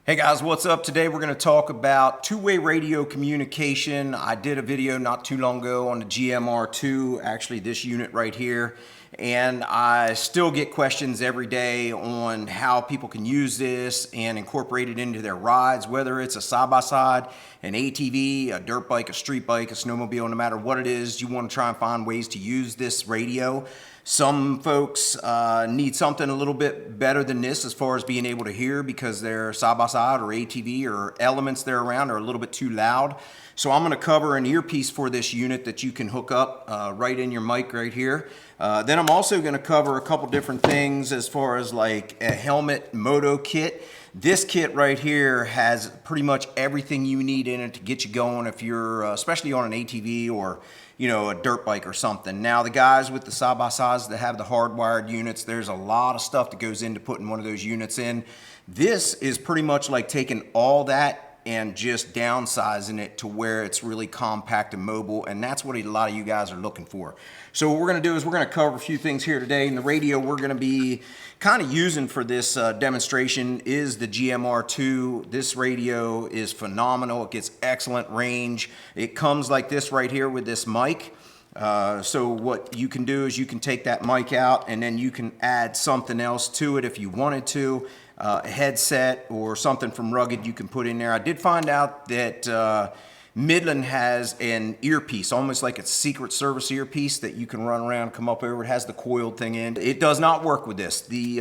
Hey guys, what's up? Today we're going to talk about two-way radio communication. I did a video not too long ago on the GMR2, actually this unit right here, and I still get questions every day on how people can use this and incorporate it into their rides, whether it's a side-by-side, an ATV, a dirt bike, a street bike, a snowmobile, no matter what it is, you want to try and find ways to use this radio. Some folks need something a little bit better than this as far as being able to hear because their side-by-side or ATV or elements they're around are a little bit too loud. So I'm going to cover an earpiece for this unit that you can hook up right in your mic right here. Then I'm also going to cover a couple different things as far as like a helmet Moto kit. This kit right here has pretty much everything you need in it to get you going if you're especially on an ATV or a dirt bike or something. Now the guys with the side-by-sides that have the hardwired units, there's a lot of stuff that goes into putting one of those units in. This is pretty much like taking all that and just downsizing it to where it's really compact and mobile, and that's what a lot of you guys are looking for. So what we're going to do is we're going to cover a few things here today. And the radio we're going to be kind of using for this demonstration is the GMR2. This radio is phenomenal. It gets excellent range. It comes like this right here with this mic. So what you can do is you can take that mic out and then you can add something else to it if you wanted to. A headset or something from Rugged you can put in there. I did find out that Midland has an earpiece, almost like a Secret Service earpiece that you can run around, come up over. It has the coiled thing in. It does not work with this. The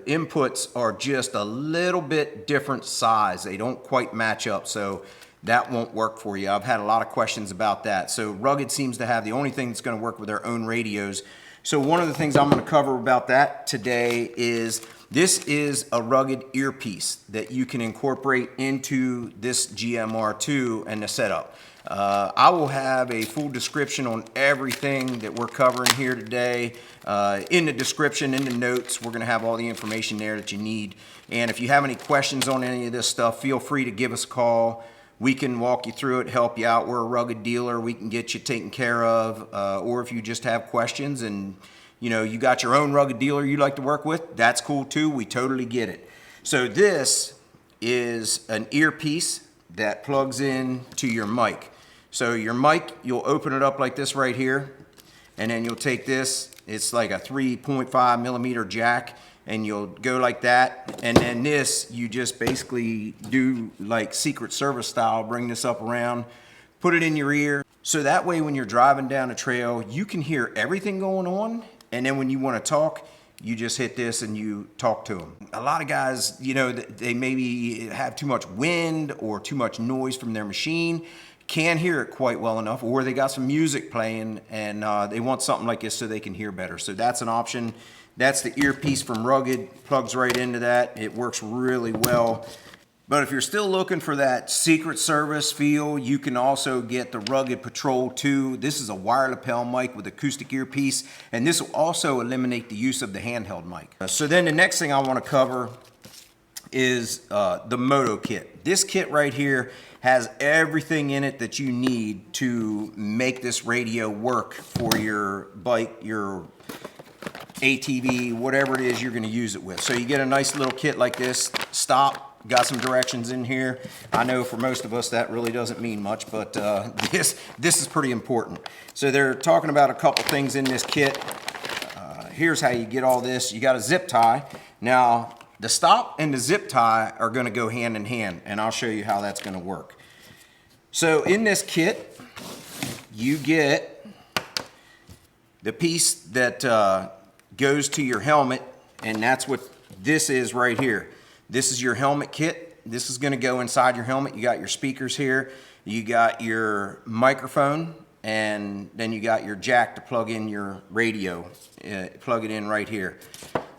inputs are just a little bit different size. They don't quite match up, so that won't work for you. I've had a lot of questions about that. So Rugged seems to have the only thing that's going to work with their own radios. So one of the things I'm going to cover about that today is this is a Rugged earpiece that you can incorporate into this GMR2 and the setup. I will have a full description on everything that we're covering here today. In the description, in the notes, we're going to have all the information there that you need. And if you have any questions on any of this stuff, feel free to give us a call. We can walk you through it, help you out. We're a Rugged dealer. We can get you taken care of. Or if you just have questions and you got your own Rugged dealer you like to work with, that's cool too. We totally get it. So this is an earpiece that plugs in to your mic. So your mic, you'll open it up like this right here, and then you'll take this. It's like a 3.5 millimeter jack, and you'll go like that, and then this, you just basically do like Secret Service style, bring this up around, put it in your ear. So that way when you're driving down a trail, you can hear everything going on. And then when you want to talk, you just hit this and you talk to them. A lot of guys, they maybe have too much wind or too much noise from their machine, can't hear it quite well enough, or they got some music playing and they want something like this so they can hear better. So that's an option. That's the earpiece from Rugged, plugs right into that. It works really well. But if you're still looking for that Secret Service feel, you can also get the Rugged Patrol 2. This is a wire lapel mic with acoustic earpiece, and this will also eliminate the use of the handheld mic. So then the next thing I want to cover is the Moto kit. This kit right here has everything in it that you need to make this radio work for your bike, your ATV, whatever it is you're going to use it with. So you get a nice little kit like this. Stop. Got some directions in here. I know for most of us that really doesn't mean much, but this is pretty important. So they're talking about a couple things in this kit. Here's how you get all this. You got a zip tie. Now, the stop and the zip tie are going to go hand in hand, and I'll show you how that's going to work. So in this kit, you get the piece that goes to your helmet, and that's what this is right here. This is your helmet kit. This is going to go inside your helmet. You got your speakers here. You got your microphone, and then you got your jack to plug in your radio. Plug it in right here.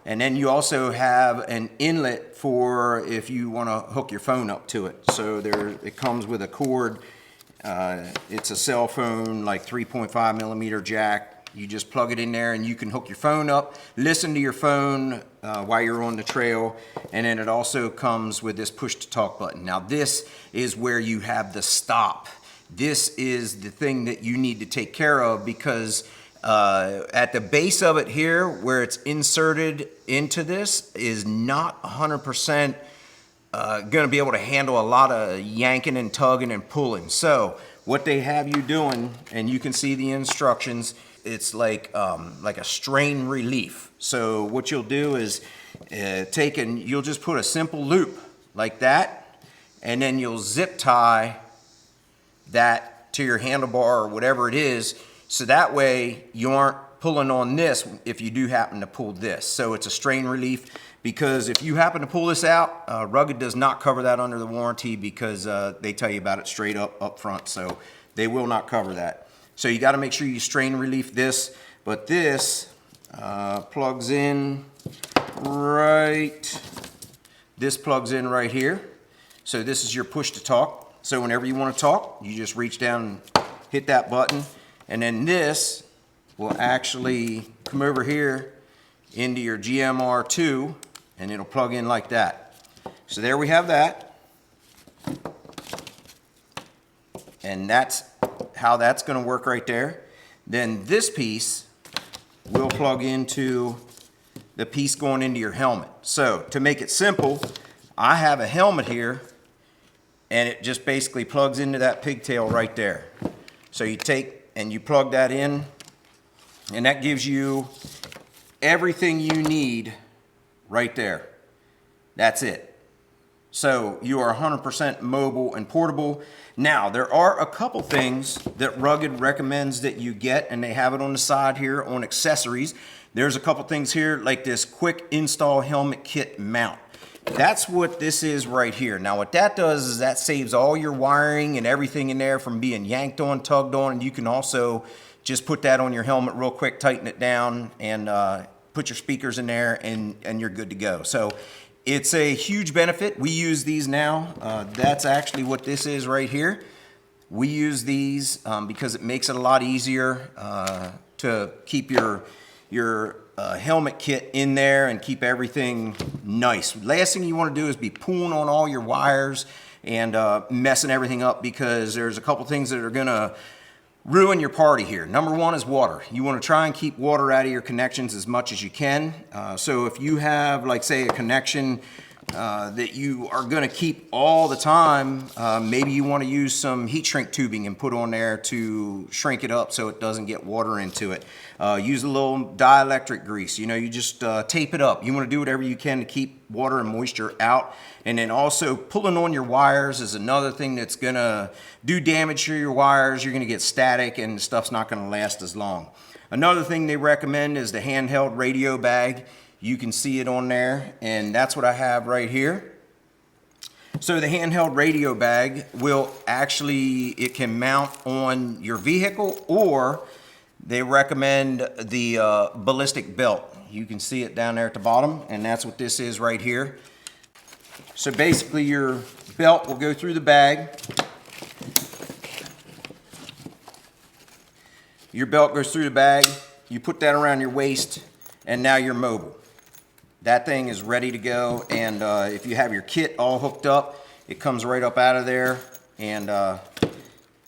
And then you also have an inlet for if you want to hook your phone up to it. So it comes with a cord. It's a cell phone, like 3.5 millimeter jack. You just plug it in there and you can hook your phone up, listen to your phone while you're on the trail, and then it also comes with this push to talk button. Now this is where you have the stop. This is the thing that you need to take care of because at the base of it here, where it's inserted into this, is not 100% going to be able to handle a lot of yanking and tugging and pulling. So what they have you doing, and you can see the instructions, it's like a strain relief. So what you'll do is you'll just put a simple loop like that, and then you'll zip tie that to your handlebar or whatever it is, so that way you aren't pulling on this if you do happen to pull this. So it's a strain relief, because if you happen to pull this out, Rugged does not cover that under the warranty, because they tell you about it straight up front, so they will not cover that. So you got to make sure you strain relief this, but this plugs in right, this plugs in right here. So this is your push to talk. So whenever you want to talk, you just reach down and hit that button, and then this will actually come over here into your GMR2, and it'll plug in like that. So there we have that. And that's how that's going to work right there. Then this piece will plug into the piece going into your helmet. So to make it simple, I have a helmet here, and it just basically plugs into that pigtail right there. So you take and you plug that in, and that gives you everything you need right there. That's it. So you are 100% mobile and portable. Now, there are a couple things that Rugged recommends that you get, and they have it on the side here on accessories. There's a couple things here, like this quick install helmet kit mount. That's what this is right here. Now, what that does is that saves all your wiring and everything in there from being yanked on, tugged on, and you can also just put that on your helmet real quick, tighten it down, and put your speakers in there, and you're good to go. So it's a huge benefit. We use these now. That's actually what this is right here. We use these because it makes it a lot easier to keep your helmet kit in there and keep everything nice. Last thing you want to do is be pulling on all your wires and messing everything up, because there's a couple things that are going to ruin your party here. Number one is water. You want to try and keep water out of your connections as much as you can. So if you have, like, say, a connection that you are going to keep all the time, maybe you want to use some heat shrink tubing and put on there to shrink it up so it doesn't get water into it. Use a little dielectric grease. You know, you just tape it up. You want to do whatever you can to keep water and moisture out. And then also pulling on your wires is another thing that's going to do damage to your wires. You're going to get static, and the stuff's not going to last as long. Another thing they recommend is the handheld radio bag. You can see it on there, and that's what I have right here. So the handheld radio bag will actually, it can mount on your vehicle, or they recommend the ballistic belt. You can see it down there at the bottom, and that's what this is right here. So basically your belt will go through the bag. Your belt goes through the bag, you put that around your waist, and now you're mobile. That thing is ready to go, and if you have your kit all hooked up, it comes right up out of there, and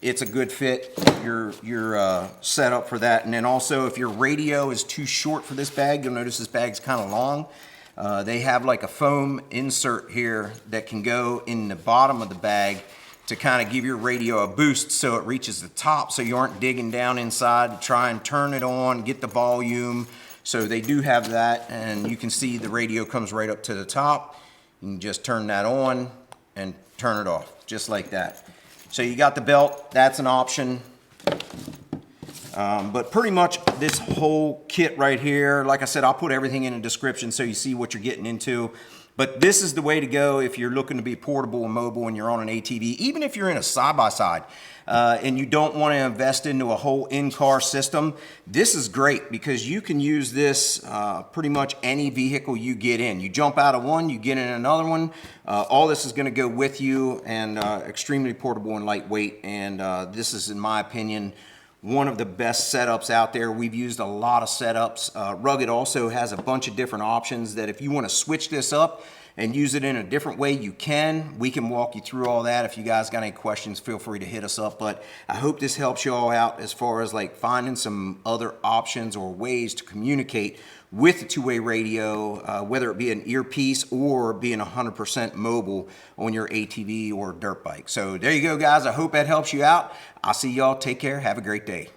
it's a good fit. You're set up for that. And then also, if your radio is too short for this bag, you'll notice this bag's kind of long. They have like a foam insert here that can go in the bottom of the bag to kind of give your radio a boost so it reaches the top, so you aren't digging down inside to try and turn it on, get the volume. So they do have that, and you can see the radio comes right up to the top. You can just turn that on and turn it off, just like that. So you got the belt, that's an option. But pretty much this whole kit right here, like I said, I'll put everything in the description so you see what you're getting into. But this is the way to go if you're looking to be portable and mobile and you're on an ATV. Even if you're in a side-by-side and you don't want to invest into a whole in-car system, this is great because you can use this pretty much any vehicle you get in. You jump out of one, you get in another one. All this is going to go with you, and extremely portable and lightweight. And this is, in my opinion, one of the best setups out there. We've used a lot of setups. Rugged also has a bunch of different options that if you want to switch this up and use it in a different way, you can. We can walk you through all that. If you guys got any questions, feel free to hit us up. But I hope this helps you all out as far as like finding some other options or ways to communicate with a two-way radio, whether it be an earpiece or being 100% mobile on your ATV or dirt bike. So there you go, guys. I hope that helps you out. I'll see y'all. Take care. Have a great day.